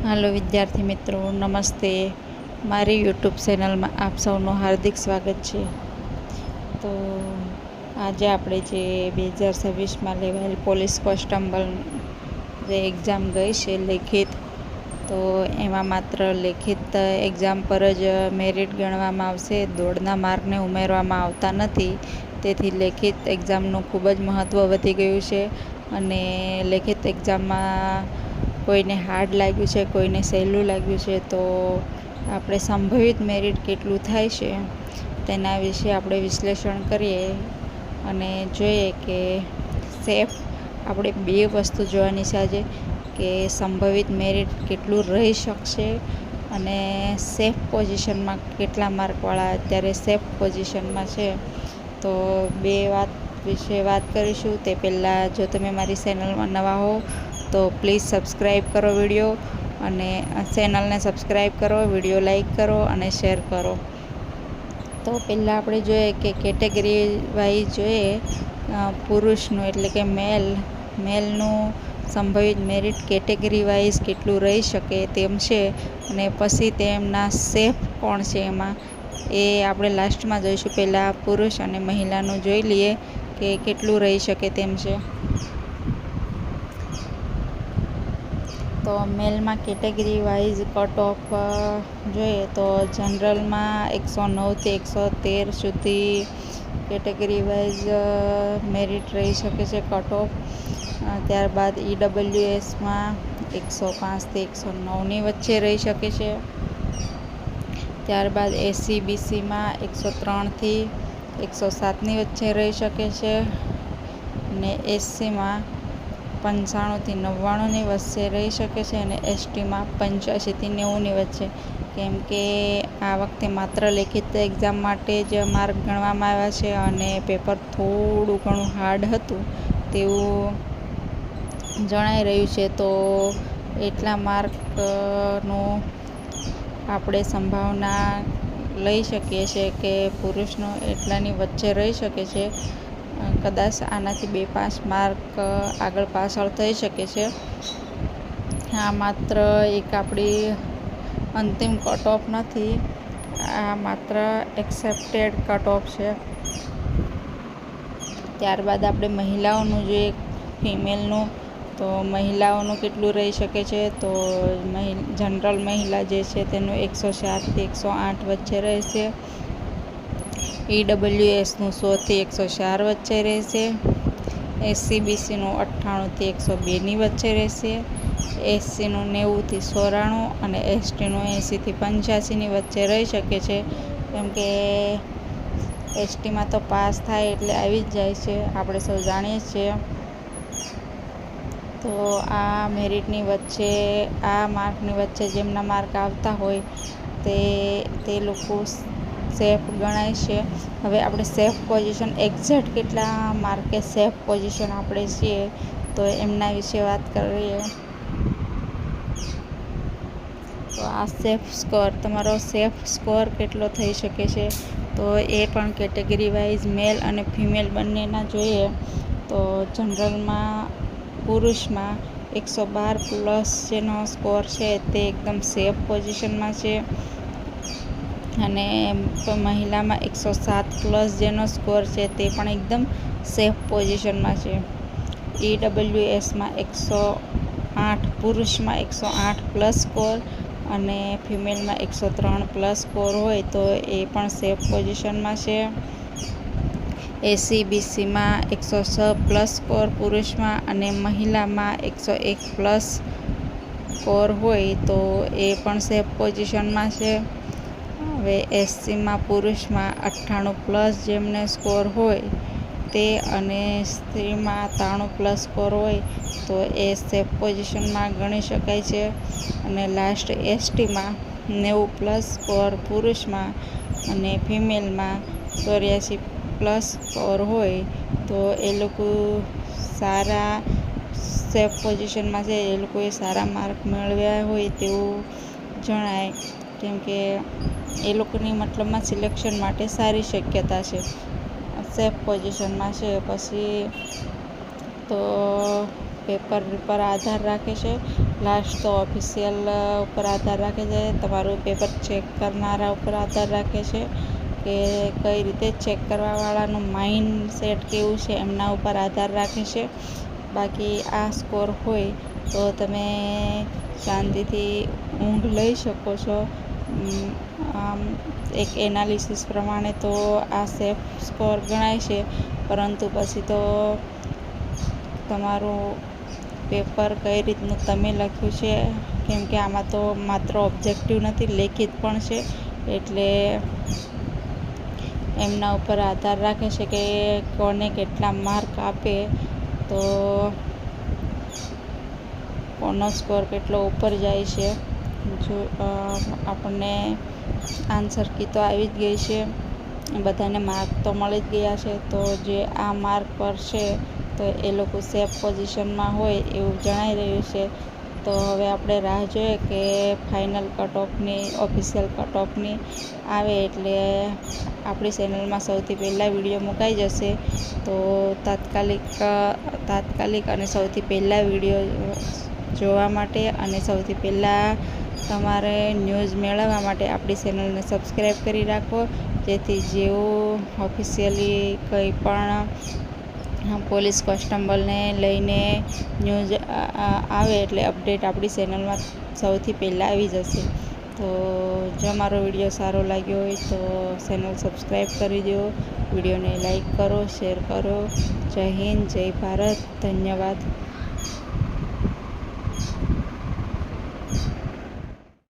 હાલો વિદ્યાર્થી મિત્રો, નમસ્તે. મારી યુટ્યુબ ચેનલમાં આપ સૌનું હાર્દિક સ્વાગત છે. તો આજે આપણે જે 2026માં લેવાયેલ પોલીસ કોન્સ્ટેબલ જે એક્ઝામ ગઈ છે લેખિત, તો એમાં માત્ર લેખિત એક્ઝામ પર જ મેરિટ ગણવામાં આવશે. દોડના માર્કને ઉમેરવામાં આવતા નથી. તેથી લેખિત એક્ઝામનું ખૂબ જ મહત્ત્વ વધી ગયું છે. અને લેખિત એક્ઝામમાં કોઈને હાર્ડ લાગ્યું છે, કોઈને સહેલું લાગ્યું છે, તો આપણે સંભવિત મેરિટ કેટલું થાય છે તેના વિશે આપણે વિશ્લેષણ કરીએ અને જોઈએ કે સેફ આપણે બે વસ્તુ જોવાની છે આજે, કે સંભવિત મેરિટ કેટલું રહી શકશે અને સેફ પોઝિશનમાં કેટલા માર્કવાળા અત્યારે સેફ પોઝિશનમાં છે. તો બે વાત વિશે વાત કરીશું. તે પહેલાં જો તમે મારી ચેનલમાં નવા હો તો પ્લીઝ સબસ્ક્રાઈબ કરો વિડીયો, અને ચેનલને સબસ્ક્રાઈબ કરો, વિડીયો લાઈક કરો અને શેર કરો. તો પહેલાં આપણે જોઈએ કે કેટેગરી વાઇઝ જોઈએ. પુરુષનું એટલે કે મેલનું સંભવિત મેરિટ કેટેગરી વાઇઝ કેટલું રહી શકે તેમ છે, અને પછી તેમના સેફ કોણ છે એમાં એ આપણે લાસ્ટમાં જોઈશું. પહેલાં પુરુષ અને મહિલાનું જોઈ લઈએ કે કેટલું રહી શકે તેમ છે. તો મેલમાં કેટેગરી વાઇઝ કટ ઓફ જોઈએ તો જનરલમાં 109થી 113 સુધી કેટેગરી વાઇઝ મેરિટ રહી શકે છે કટ ઓફ. ત્યારબાદ EWSમાં 105થી 109ની વચ્ચે રહી શકે છે. ત્યારબાદ SC/BCમાં 103થી 107ની વચ્ચે રહી શકે છે. અને SCમાં 95થી 99ની વચ્ચે રહી શકે છે. અને STમાં 85થી 90ની વચ્ચે. કેમ કે આ વખતે માત્ર લેખિત એક્ઝામ માટે જ માર્ક ગણવામાં આવ્યા છે અને પેપર થોડું ઘણું હાર્ડ હતું તેવું જણાઈ રહ્યું છે. તો એટલા માર્કનું આપણે સંભાવના લઈ શકીએ છીએ કે પુરુષનો એટલાની વચ્ચે રહી શકે છે. કદાચ આનાથી 2-5 માર્ક આગળ પાછળ થઈ શકે છે. આ માત્ર એક આપણી અંતિમ કટ ઓફ નથી, આ માત્ર એક્સેપ્ટેડ કટ ઓફ છે. ત્યારબાદ આપણે મહિલાઓનું જોઈએ. ફિમેલનું તો મહિલાઓનું કેટલું રહી શકે છે, તો જનરલ મહિલા જે છે તેનું 104થી 108 વચ્ચે રહેશે. EWSનું 100થી 104 વચ્ચે રહેશે. SC/BCનું 98થી 102ની વચ્ચે રહેશે. SCનું 90થી 94 અને STનું 80થી 85ની વચ્ચે રહી શકે છે. કેમ કે STમાં તો પાસ થાય એટલે આવી જ જાય છે, આપણે સૌ જાણીએ છીએ. તો આ મેરિટની વચ્ચે, આ માર્કની વચ્ચે જેમના માર્ક આવતા હોય તે લોકો સેફ ગણાય છે. હવે આપણે સેફ પોઝિશન એક્ઝેક્ટ કેટલા માર્કે સેફ પોઝિશન આપણે છીએ તો એમના વિશે વાત કરીએ. તો આ સેફ સ્કોર, તમારો સેફ સ્કોર કેટલો થઈ શકે છે, તો એ પણ કેટેગરી વાઇઝ મેલ અને ફિમેલ બંનેના જોઈએ. તો જનરલમાં પુરુષમાં 112+ જેનો સ્કોર છે તે એકદમ સેફ પોઝિશનમાં છે. અને મહિલામાં 107+ જેનો સ્કોર છે તે પણ એકદમ સેફ પોઝિશનમાં છે. EWSમાં 108, પુરુષમાં 108+ સ્કોર અને ફિમેલમાં 103+ સ્કોર હોય તો એ પણ સેફ પોઝિશનમાં છે. SC/BCમાં 106+ સ્કોર પુરુષમાં અને મહિલામાં 101+ સ્કોર હોય તો એ પણ સેફ પોઝિશનમાં છે. હવે SCમાં પુરુષમાં 98+ જેમને સ્કોર હોય તે અને સ્ત્રીમાં 93+ સ્કોર હોય તો એ સેફ પોઝિશનમાં ગણી શકાય છે. અને લાસ્ટ STમાં 90+ સ્કોર પુરુષમાં અને ફિમેલમાં 84+ સ્કોર હોય તો એ લોકો સારા સેફ પોઝિશનમાં છે, એ લોકોએ સારા માર્ક મેળવ્યા હોય તેવું જણાય. કેમ કે એ લોકોની મતલબમાં સિલેક્શન માટે સારી શક્યતા છે, સેફ પોઝિશનમાં છે. પછી તો પેપર પર આધાર રાખે છે, લાસ્ટ તો ઓફિશિયલ ઉપર આધાર રાખે છે, તમારું પેપર ચેક કરનારા ઉપર આધાર રાખે છે કે કઈ રીતે ચેક કરવાવાળાનું માઇન્ડ સેટ કેવું છે એમના ઉપર આધાર રાખે છે. બાકી આ સ્કોર હોય તો તમે શાંતિથી ઊંઘ લઈ શકો છો. આમ એક એનાલિસિસ પ્રમાણે તો આ સેફ સ્કોર ગણાય છે, પરંતુ પછી તો તમારું પેપર કઈ રીતનું તમે લખ્યું છે, કેમ કે આમાં તો માત્ર ઓબ્જેક્ટિવ નથી, લેખિત પણ છે, એટલે એમના ઉપર આધાર રાખે છે કે કોને કેટલા માર્ક આપે તો કોનો સ્કોર કેટલો ઉપર જાય છે. જો આપણને આન્સર કી તો આવી જ ગઈ છે, બધાને માર્ક તો મળી જ ગયા છે. તો જે આ માર્ક પર છે તો એ લોકો સેફ પોઝિશનમાં હોય એવું જણાઈ રહ્યું છે. તો હવે આપણે રાહ જોઈએ કે ફાઇનલ કટ ઓફની, ઓફિશિયલ કટ ઓફની આવે એટલે આપણી ચેનલમાં સૌથી પહેલાં વિડીયો મુકાઈ જશે. તો તાત્કાલિક અને સૌથી પહેલાં વિડીયો જોવા માટે અને સૌથી પહેલાં તમારે ન્યૂઝ મેળવવા માટે આપણી ચેનલને સબસ્ક્રાઈબ કરી રાખો, જેથી જેવું ઓફિશિયલી કંઈ પણ પોલીસ કોન્સ્ટેબલને લઈને ન્યૂઝ આવે એટલે અપડેટ આપણી ચેનલમાં સૌથી પહેલાં આવી જશે. તો જો મારો વિડીયો સારો લાગ્યો હોય તો ચેનલ સબસ્ક્રાઈબ કરી દો, વિડીયોને લાઈક કરો, શેર કરો. જય હિન્દ, જય ભારત, ધન્યવાદ.